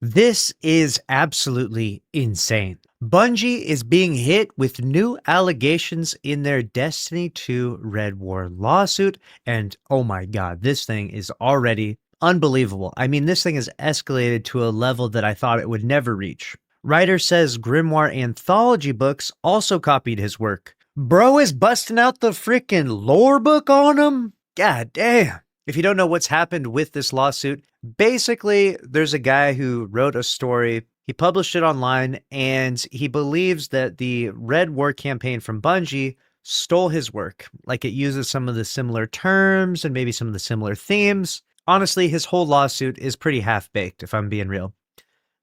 This is absolutely insane. Bungie is being hit with new allegations in their Destiny 2 Red War lawsuit, and oh my god, this thing is already unbelievable. I mean, this thing has escalated to a level that I thought it would never reach. Writer says Grimoire anthology books also copied his work. Bro is busting out the freaking lore book on him? God damn. If you don't know what's happened with this lawsuit, basically, there's a guy who wrote a story. He published it online, and he believes that the Red War campaign from Bungie stole his work. Like, it uses some of the similar terms and maybe some of the similar themes. Honestly, his whole lawsuit is pretty half-baked, if I'm being real.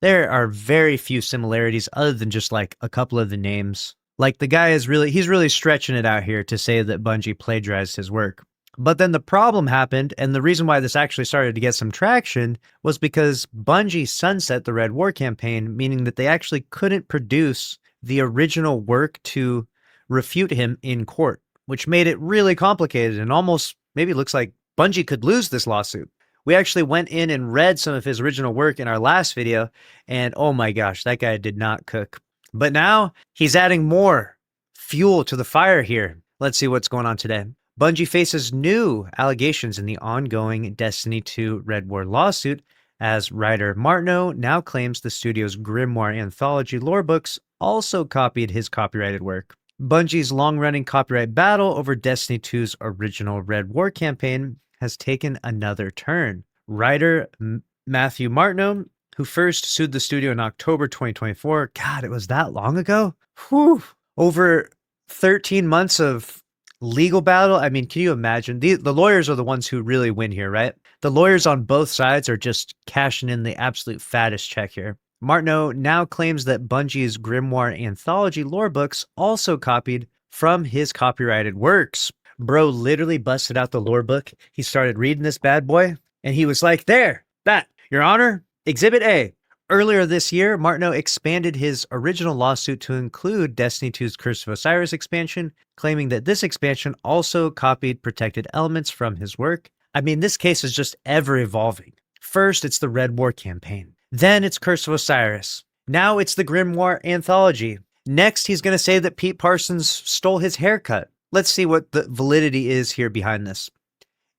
There are very few similarities other than just like a couple of the names. Like, the guy he's really stretching it out here to say that Bungie plagiarized his work. But then the problem happened, and the reason why this actually started to get some traction was because Bungie sunset the Red War campaign, meaning that they actually couldn't produce the original work to refute him in court, which made it really complicated and almost maybe looks like Bungie could lose this lawsuit. We actually went in and read some of his original work in our last video, and oh my gosh, that guy did not cook. But now he's adding more fuel to the fire here. Let's see what's going on today. Bungie faces new allegations in the ongoing Destiny 2 Red War lawsuit, as writer Martineau now claims the studio's Grimoire anthology lore books also copied his copyrighted work. Bungie's long-running copyright battle over Destiny 2's original Red War campaign has taken another turn. Writer Matthew Martineau, who first sued the studio in October 2024, God, it was that long ago? Whew. Over 13 months of legal battle. I mean, can you imagine? The lawyers are the ones who really win here, right? The lawyers on both sides are just cashing in the absolute fattest check here. Martineau now claims that Bungie's Grimoire anthology lore books also copied from his copyrighted works. Bro literally busted out the lore book. He started reading this bad boy, and he was like, there, that, Your Honor, Exhibit A. Earlier this year, Martineau expanded his original lawsuit to include Destiny 2's Curse of Osiris expansion, claiming that this expansion also copied protected elements from his work. I mean, this case is just ever evolving. First, it's the Red War campaign. Then it's Curse of Osiris. Now it's the Grimoire anthology. Next, he's going to say that Pete Parsons stole his haircut. Let's see what the validity is here behind this.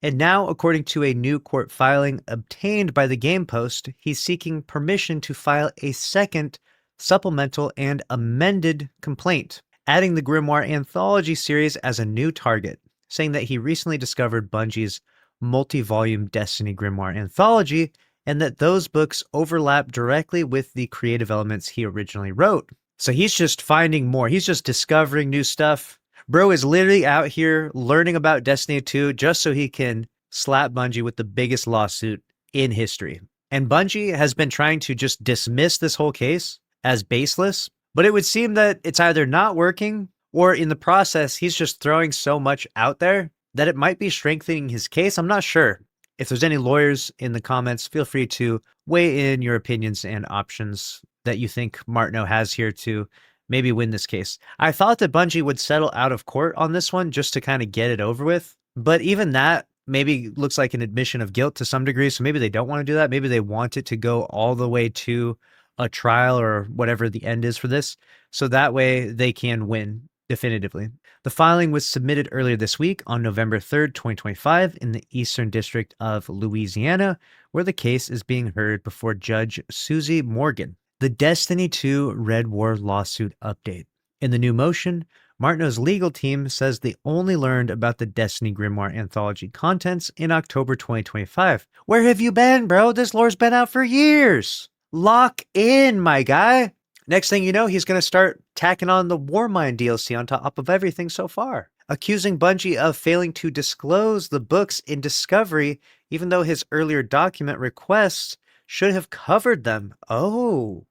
And now, according to a new court filing obtained by the Game Post, he's seeking permission to file a second supplemental and amended complaint, adding the Grimoire anthology series as a new target, saying that he recently discovered Bungie's multi-volume Destiny Grimoire anthology and that those books overlap directly with the creative elements he originally wrote. So he's just finding more. He's just discovering new stuff. Bro is literally out here learning about Destiny 2 just so he can slap Bungie with the biggest lawsuit in history. And Bungie has been trying to just dismiss this whole case as baseless, but it would seem that it's either not working or in the process, he's just throwing so much out there that it might be strengthening his case. I'm not sure. If there's any lawyers in the comments, feel free to weigh in your opinions and options that you think Martineau has here to maybe win this case. I thought that Bungie would settle out of court on this one just to kind of get it over with. But even that maybe looks like an admission of guilt to some degree. So maybe they don't want to do that. Maybe they want it to go all the way to a trial or whatever the end is for this. So that way they can win definitively. The filing was submitted earlier this week on November 3rd, 2025 in the Eastern District of Louisiana, where the case is being heard before Judge Susie Morgan. The Destiny 2 Red War lawsuit update. In the new motion, Martineau's legal team says they only learned about the Destiny Grimoire anthology contents in October 2025. Where have you been, bro? This lore's been out for years. Lock in, my guy. Next thing you know, he's going to start tacking on the Warmind DLC on top of everything so far, accusing Bungie of failing to disclose the books in Discovery, even though his earlier document requests should have covered them. Oh,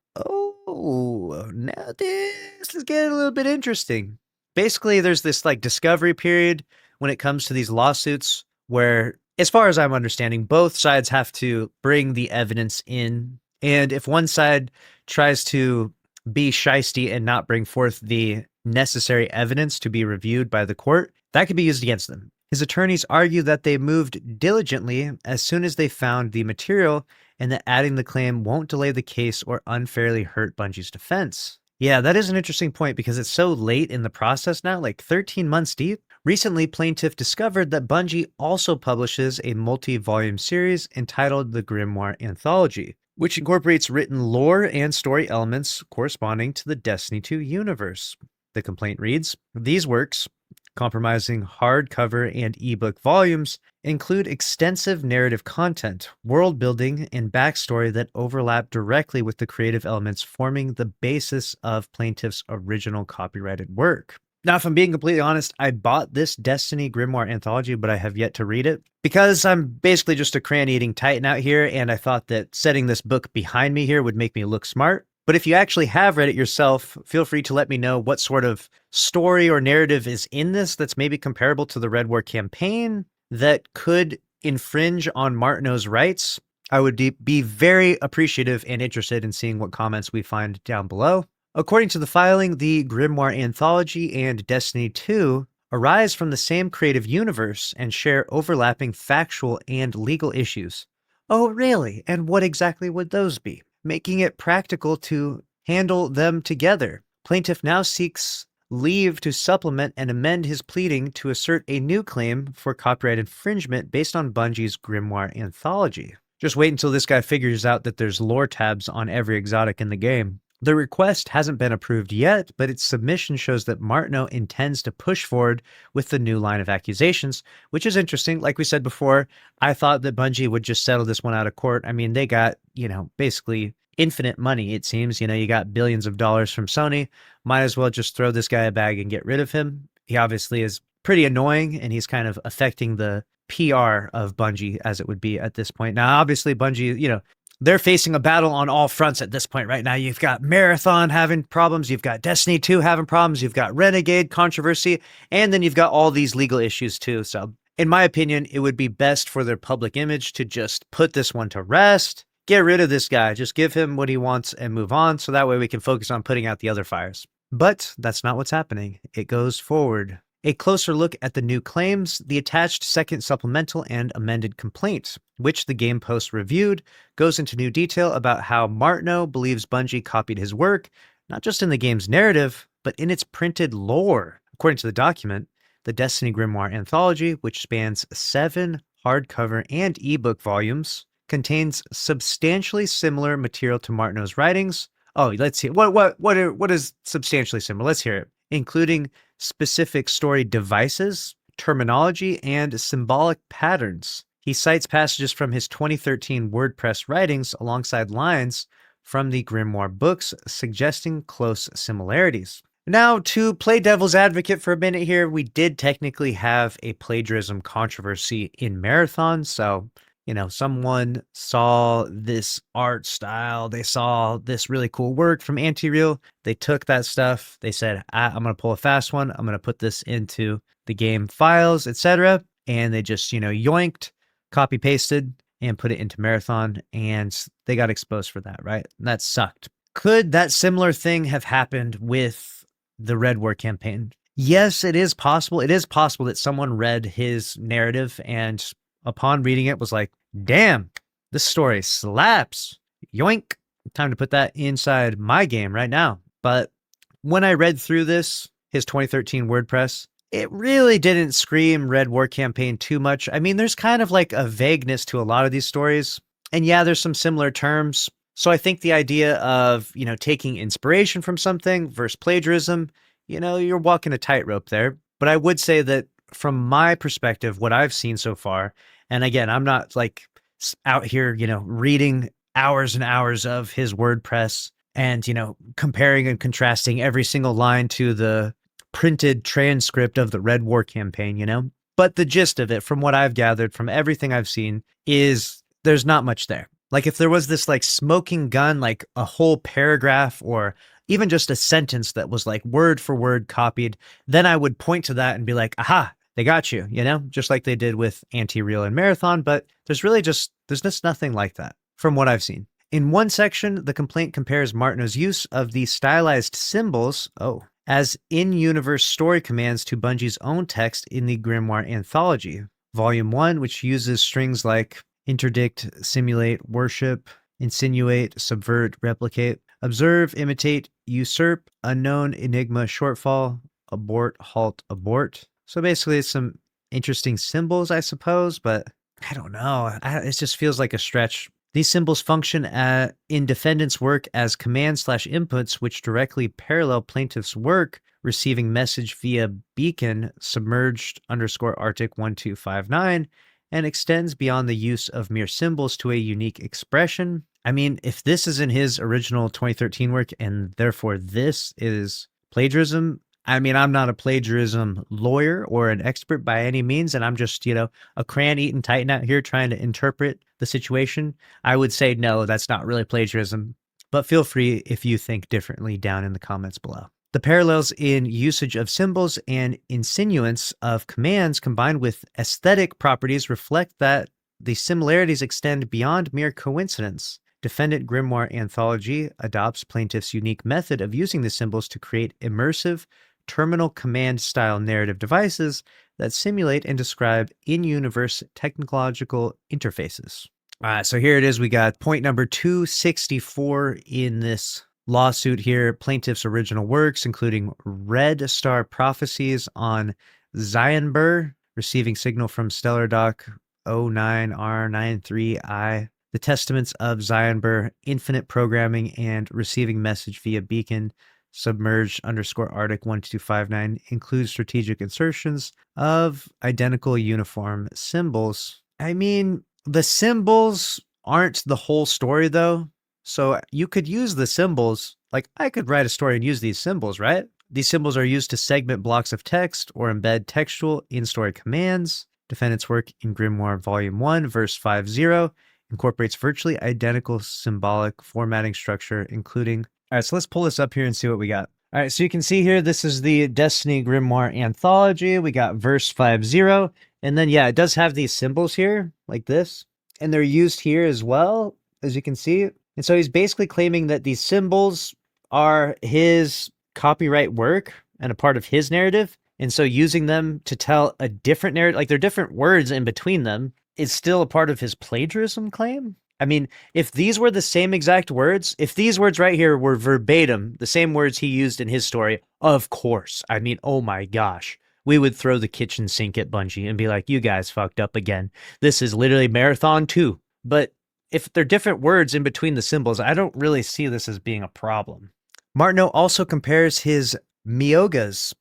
now this is getting a little bit interesting. Basically, there's this like discovery period when it comes to these lawsuits where, as far as I'm understanding, both sides have to bring the evidence in. And if one side tries to be shisty and not bring forth the necessary evidence to be reviewed by the court, that could be used against them. His attorneys argue that they moved diligently as soon as they found the material and that adding the claim won't delay the case or unfairly hurt Bungie's defense. Yeah, that is an interesting point because it's so late in the process now, like 13 months deep. Recently, plaintiff discovered that Bungie also publishes a multi-volume series entitled The Grimoire Anthology, which incorporates written lore and story elements corresponding to the Destiny 2 universe. The complaint reads, "These works, compromising hardcover and ebook volumes, include extensive narrative content, world building, and backstory that overlap directly with the creative elements forming the basis of plaintiff's original copyrighted work." Now, if I'm being completely honest, I bought this Destiny Grimoire anthology, but I have yet to read it because I'm basically just a crayon-eating titan out here, and I thought that setting this book behind me here would make me look smart. But if you actually have read it yourself, feel free to let me know what sort of story or narrative is in this that's maybe comparable to the Red War campaign that could infringe on Martineau's rights. I would be very appreciative and interested in seeing what comments we find down below. According to the filing, the Grimoire Anthology and Destiny 2 arise from the same creative universe and share overlapping factual and legal issues. Oh, really? And what exactly would those be? Making it practical to handle them together. Plaintiff now seeks leave to supplement and amend his pleading to assert a new claim for copyright infringement based on Bungie's Grimoire Anthology. Just wait until this guy figures out that there's lore tabs on every exotic in the game. The request hasn't been approved yet, but its submission shows that Martineau intends to push forward with the new line of accusations, which is interesting. Like we said before, I thought that Bungie would just settle this one out of court. I mean, they got, basically infinite money, it seems. You got billions of dollars from Sony. Might as well just throw this guy a bag and get rid of him. He obviously is pretty annoying, and he's kind of affecting the PR of Bungie, as it would be at this point. Now, obviously, Bungie, they're facing a battle on all fronts at this point right now. You've got Marathon having problems. You've got Destiny 2 having problems. You've got Renegade controversy. And then you've got all these legal issues too. So in my opinion, it would be best for their public image to just put this one to rest. Get rid of this guy. Just give him what he wants and move on. So that way we can focus on putting out the other fires. But that's not what's happening. It goes forward. A closer look at the new claims, the attached second supplemental and amended complaint, which the Game Post reviewed, goes into new detail about how Martineau believes Bungie copied his work, not just in the game's narrative, but in its printed lore. According to the document, the Destiny Grimoire Anthology, which spans 7 hardcover and ebook volumes, contains substantially similar material to Martineau's writings. Oh, let's see. What is substantially similar? Let's hear it. Including specific story devices, terminology, and symbolic patterns. He cites passages from his 2013 WordPress writings alongside lines from the Grimoire books, suggesting close similarities. Now, to play devil's advocate for a minute here, we did technically have a plagiarism controversy in Marathon, so someone saw this art style, they saw this really cool work from Anti-Real, they took that stuff, they said, I'm going to pull a fast one, I'm going to put this into the game files, etc. And they just, yoinked, copy pasted, and put it into Marathon, and they got exposed for that, right? That sucked. Could that similar thing have happened with the Red War campaign? Yes, it is possible. It is possible that someone read his narrative and upon reading it was like, damn, this story slaps. Yoink. Time to put that inside my game right now. But when I read through his 2013 WordPress, it really didn't scream Red War campaign too much. I mean, there's kind of like a vagueness to a lot of these stories. And yeah, there's some similar terms. So I think the idea of, taking inspiration from something versus plagiarism, you're walking a tightrope there. But I would say that from my perspective, what I've seen so far, and again, I'm not like out here, reading hours and hours of his WordPress and, comparing and contrasting every single line to the printed transcript of the Red War campaign, But the gist of it, from what I've gathered, from everything I've seen, is there's not much there. Like if there was this like smoking gun, like a whole paragraph or even just a sentence that was like word for word copied, then I would point to that and be like, aha, they got you, just like they did with Anti-Real and Marathon. But there's just nothing like that from what I've seen. In one section, the complaint compares Martineau's use of the stylized symbols, as in-universe story commands to Bungie's own text in the Grimoire Anthology. Volume 1, which uses strings like interdict, simulate, worship, insinuate, subvert, replicate, observe, imitate, usurp, unknown, enigma, shortfall, abort, halt, abort. So basically, it's some interesting symbols, I suppose, but I don't know. It just feels like a stretch. These symbols function in defendant's work as command/inputs, which directly parallel plaintiff's work, receiving message via beacon submerged underscore Arctic 1259, and extends beyond the use of mere symbols to a unique expression. I mean, if this is in his original 2013 work and therefore this is plagiarism, I mean, I'm not a plagiarism lawyer or an expert by any means, and I'm just, a crayon eating titan out here trying to interpret the situation. I would say, no, that's not really plagiarism, but feel free if you think differently down in the comments below. The parallels in usage of symbols and insinuance of commands combined with aesthetic properties reflect that the similarities extend beyond mere coincidence. Defendant Grimoire Anthology adopts plaintiff's unique method of using the symbols to create immersive, terminal command style narrative devices that simulate and describe in-universe technological interfaces. So here it is. We got point number 264 in this lawsuit here. Plaintiff's original works, including Red Star Prophecies on Zionbur, receiving signal from Stellar Dock 09R93I, The Testaments of Zionbur, Infinite Programming, and Receiving Message via Beacon, submerged underscore Arctic 1259, includes strategic insertions of identical uniform symbols. I mean, the symbols aren't the whole story, though. So you could use the symbols. Like, I could write a story and use these symbols, right? These symbols are used to segment blocks of text or embed textual in-story commands. Defendant's work in Grimoire Volume 1, verse 50, incorporates virtually identical symbolic formatting structure, including... All right, so let's pull this up here and see what we got. All right, so you can see here, this is the Destiny Grimoire Anthology. We got verse 50. And then, yeah, it does have these symbols here, like this. And they're used here as well, as you can see. And so he's basically claiming that these symbols are his copyright work and a part of his narrative. And so using them to tell a different narrative, like they're different words in between them, is still a part of his plagiarism claim. I mean, if these were the same exact words, if these words right here were verbatim, the same words he used in his story, of course. I mean, oh my gosh. We would throw the kitchen sink at Bungie and be like, you guys fucked up again. This is literally Marathon 2. But if they're different words in between the symbols, I don't really see this as being a problem. Martineau also compares his Myogas,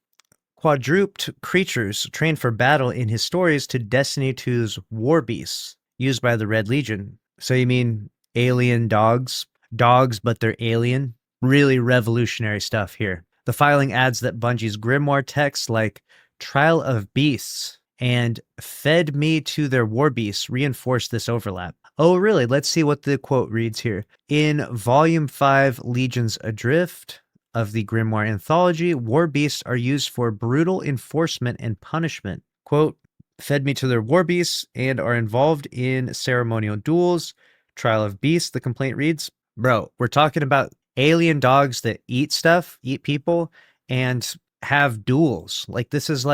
quadruped creatures trained for battle in his stories, to Destiny 2's war beasts used by the Red Legion. So you mean alien dogs? Dogs, but they're alien? Really revolutionary stuff here. The filing adds that Bungie's grimoire texts like Trial of Beasts and Fed Me to Their War Beasts reinforce this overlap. Oh, really? Let's see what the quote reads here. In Volume 5, Legions Adrift of the Grimoire Anthology, war beasts are used for brutal enforcement and punishment. Quote, fed me to their war beasts and are involved in ceremonial duels. Trial of Beasts, the complaint reads. Bro, we're talking about alien dogs that eat stuff, eat people, and have duels. This is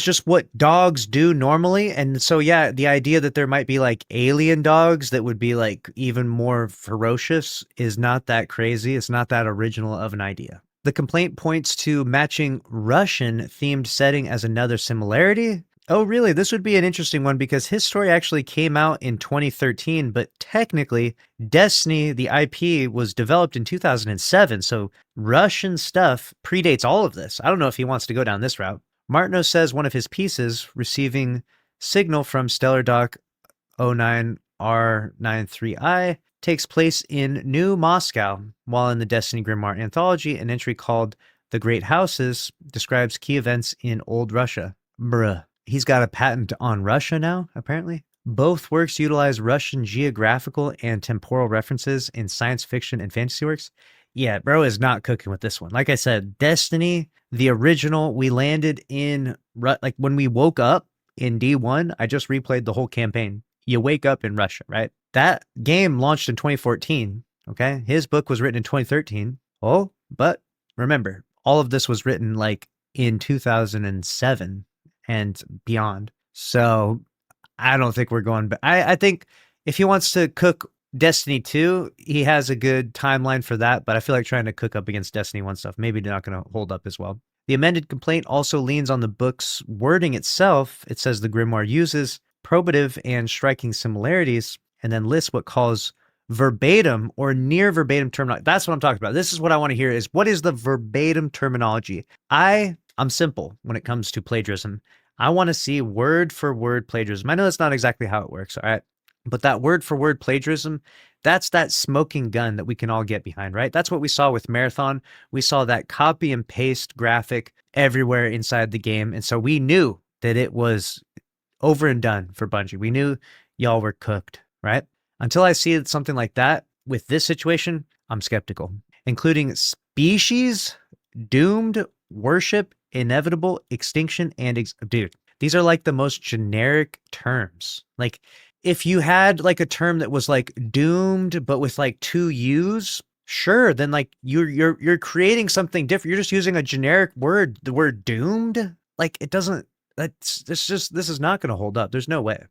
just what dogs do normally. And so, yeah, the idea that there might be like alien dogs that would be like even more ferocious is not that crazy. It's not that original of an idea. The complaint points to matching Russian themed setting as another similarity. Oh, really? This would be an interesting one because his story actually came out in 2013, but technically Destiny, the IP, was developed in 2007. So Russian stuff predates all of this. I don't know if he wants to go down this route. Martineau says one of his pieces, receiving signal from Stellar Dock 09R93I, takes place in New Moscow, while in the Destiny Grimoire Anthology, an entry called The Great Houses describes key events in Old Russia. Bruh. He's got a patent on Russia now, apparently. Both works utilize Russian geographical and temporal references in science fiction and fantasy works. Yeah, bro is not cooking with this one. Like I said, Destiny, the original, we landed in, like when we woke up in D1, I just replayed the whole campaign. You wake up in Russia, right? That game launched in 2014, okay? His book was written in 2013. Oh, but remember, all of this was written like in 2007 and beyond. So I don't think we're going back. I think if he wants to cook Destiny 2, he has a good timeline for that, but I feel like trying to cook up against Destiny 1 stuff, maybe not going to hold up as well. The amended complaint also leans on the book's wording itself. It says the grimoire uses probative and striking similarities and then lists what calls verbatim or near verbatim terminology. That's what I'm talking about. This is what I want to hear is what is the verbatim terminology? I'm simple when it comes to plagiarism. I want to see word for word plagiarism. I know that's not exactly how it works, all right? But that word for word plagiarism, that's that smoking gun that we can all get behind, right? That's what we saw with Marathon. We saw that copy and paste graphic everywhere inside the game. And so we knew that it was over and done for Bungie. We knew y'all were cooked, right? Until I see something like that with this situation, I'm skeptical, including species, doomed, worship, inevitable, extinction, and dude, these are like the most generic terms. Like if you had like a term that was like doomed, but with like two U's, sure, then like you're creating something different. You're just using a generic word, the word doomed. Like it doesn't, this is not going to hold up. There's no way.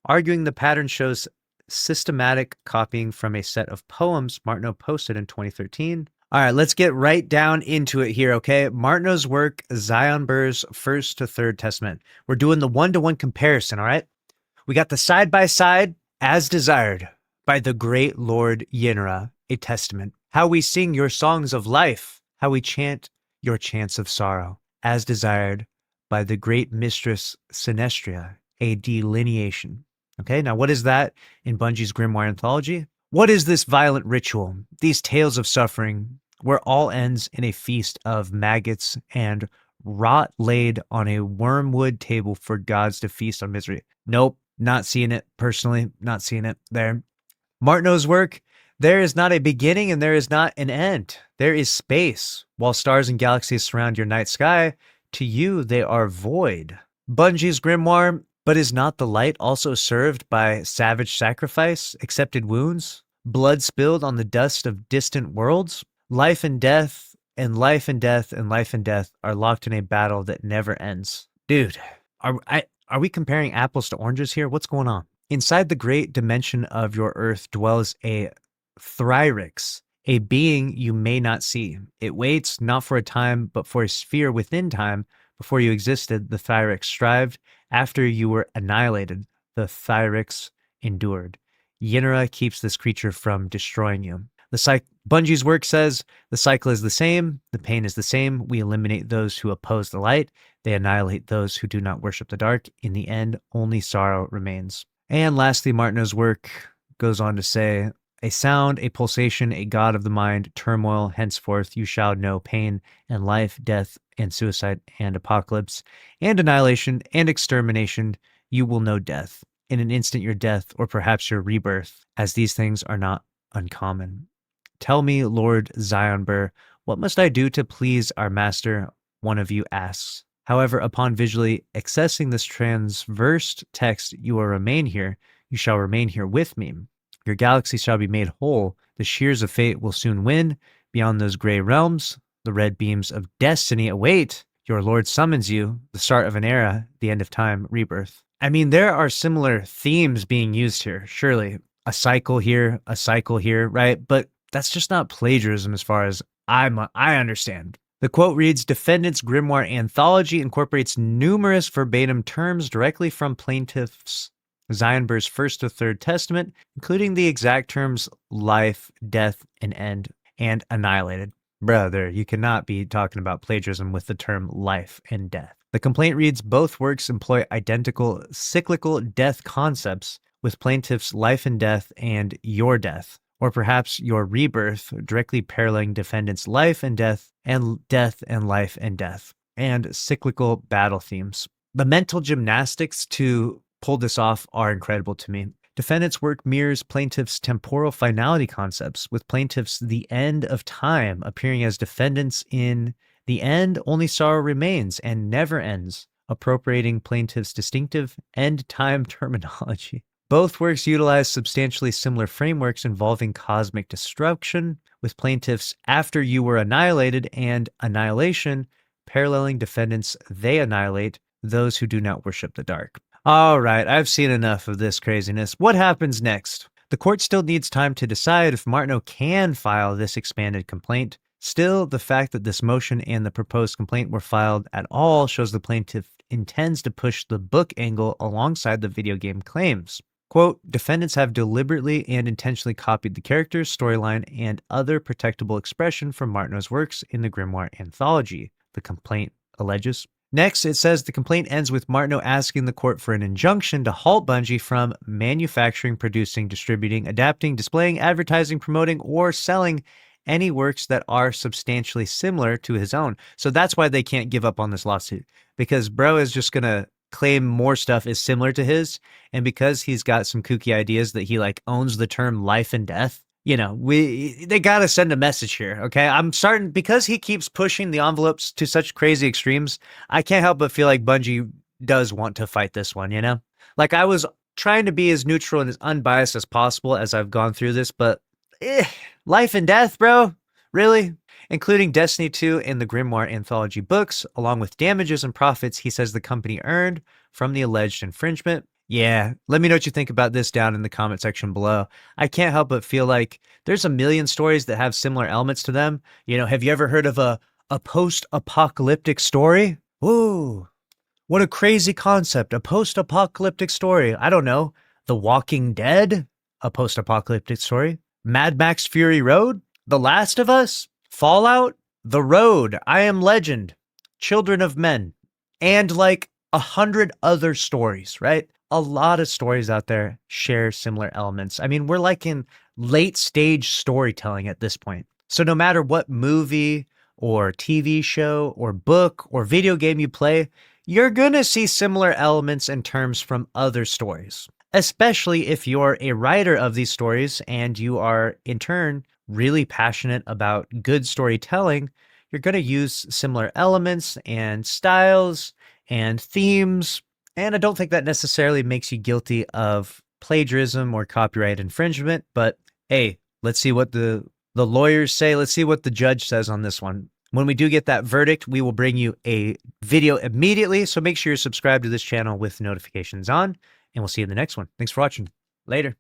Arguing the pattern shows systematic copying from a set of poems Martineau posted in 2013. All right, let's get right down into it here, okay? Martineau's work, Zion Burr's First to Third Testament. We're doing the one-to-one comparison, all right? We got the side-by-side, as desired, by the great Lord Yenra, a testament. How we sing your songs of life, how we chant your chants of sorrow, as desired by the great mistress Sinestria, a delineation. Okay, now what is that in Bungie's Grimoire Anthology? What is this violent ritual, these tales of suffering, where all ends in a feast of maggots and rot laid on a wormwood table for gods to feast on misery? Nope, not seeing it personally, not seeing it there. Martineau's work, there is not a beginning and there is not an end. There is space. While stars and galaxies surround your night sky, to you they are void. Bungie's Grimoire, but is not the light also served by savage sacrifice, accepted wounds, blood spilled on the dust of distant worlds? Life and death, and life and death, and life and death are locked in a battle that never ends. Dude, are we comparing apples to oranges here? What's going on? Inside the great dimension of your earth dwells a Thyrix, a being you may not see. It waits not for a time, but for a sphere within time. Before you existed, the Thyrix strived. After you were annihilated, the Thyrix endured. Yenra keeps this creature from destroying you. Bungie's work says the cycle is the same, the pain is the same. We eliminate those who oppose the light. They annihilate those who do not worship the dark. In the end, only sorrow remains. And lastly, Martineau's work goes on to say, a sound, a pulsation, a god of the mind, turmoil, henceforth you shall know pain and life, death and suicide and apocalypse and annihilation and extermination. You will know death. In an instant your death or perhaps your rebirth, as these things are not uncommon. Tell me, Lord Zion Burr, what must I do to please our master? One of you asks. However, upon visually accessing this transverse text, you will remain here. You shall remain here with me. Your galaxy shall be made whole. The shears of fate will soon win. Beyond those gray realms, the red beams of destiny await. Your Lord summons you, the start of an era, the end of time, rebirth. I mean, there are similar themes being used here, surely. A cycle here, right? But that's just not plagiarism as far as I understand. The quote reads, Defendant's Grimoire Anthology incorporates numerous verbatim terms directly from plaintiff's Zion Burr's First to Third Testament, including the exact terms life, death, and end, and annihilated. Brother, you cannot be talking about plagiarism with the term life and death. The complaint reads, both works employ identical cyclical death concepts, with plaintiff's life and death and your death, or perhaps your rebirth, directly paralleling defendant's life and death and life and death, and cyclical battle themes. The mental gymnastics to pull this off are incredible to me. Defendant's work mirrors plaintiff's temporal finality concepts, with plaintiff's the end of time appearing as defendants in the end only sorrow remains and never ends, appropriating plaintiff's distinctive end time terminology. Both works utilize substantially similar frameworks involving cosmic destruction, with plaintiffs after you were annihilated and annihilation paralleling defendants they annihilate those who do not worship the dark. All right, I've seen enough of this craziness. What happens next? The court still needs time to decide if Martineau can file this expanded complaint. Still, the fact that this motion and the proposed complaint were filed at all shows the plaintiff intends to push the book angle alongside the video game claims. Quote, defendants have deliberately and intentionally copied the characters, storyline, and other protectable expression from Martineau's works in the Grimoire anthology, the complaint alleges. Next, it says the complaint ends with Martineau asking the court for an injunction to halt Bungie from manufacturing, producing, distributing, adapting, displaying, advertising, promoting, or selling any works that are substantially similar to his own. So that's why they can't give up on this lawsuit, because bro is just going to claim more stuff is similar to his. And because he's got some kooky ideas that he like owns the term life and death, you know, they got to send a message here. Okay. I'm starting because he keeps pushing the envelopes to such crazy extremes. I can't help but feel like Bungie does want to fight this one, you know? Like I was trying to be as neutral and as unbiased as possible as I've gone through this, but life and death, bro. Really? Including Destiny 2 and the Grimoire anthology books, along with damages and profits he says the company earned from the alleged infringement. Yeah, let me know what you think about this down in the comment section below. I can't help but feel like there's a million stories that have similar elements to them. You know, have you ever heard of a post-apocalyptic story? Ooh, what a crazy concept. A post-apocalyptic story. I don't know. The Walking Dead? A post-apocalyptic story. Mad Max Fury Road? The Last of Us? Fallout? The Road? I Am Legend? Children of Men? And like 100 other stories, right? A lot of stories out there share similar elements. I mean, we're like in late stage storytelling at this point. So no matter what movie or TV show or book or video game you play, you're going to see similar elements and terms from other stories, especially if you're a writer of these stories and you are, in turn, really passionate about good storytelling. You're going to use similar elements and styles and themes. And I don't think that necessarily makes you guilty of plagiarism or copyright infringement. But hey, let's see what the lawyers say. Let's see what the judge says on this one. When we do get that verdict, we will bring you a video immediately. So make sure you're subscribed to this channel with notifications on, and we'll see you in the next one. Thanks for watching. Later.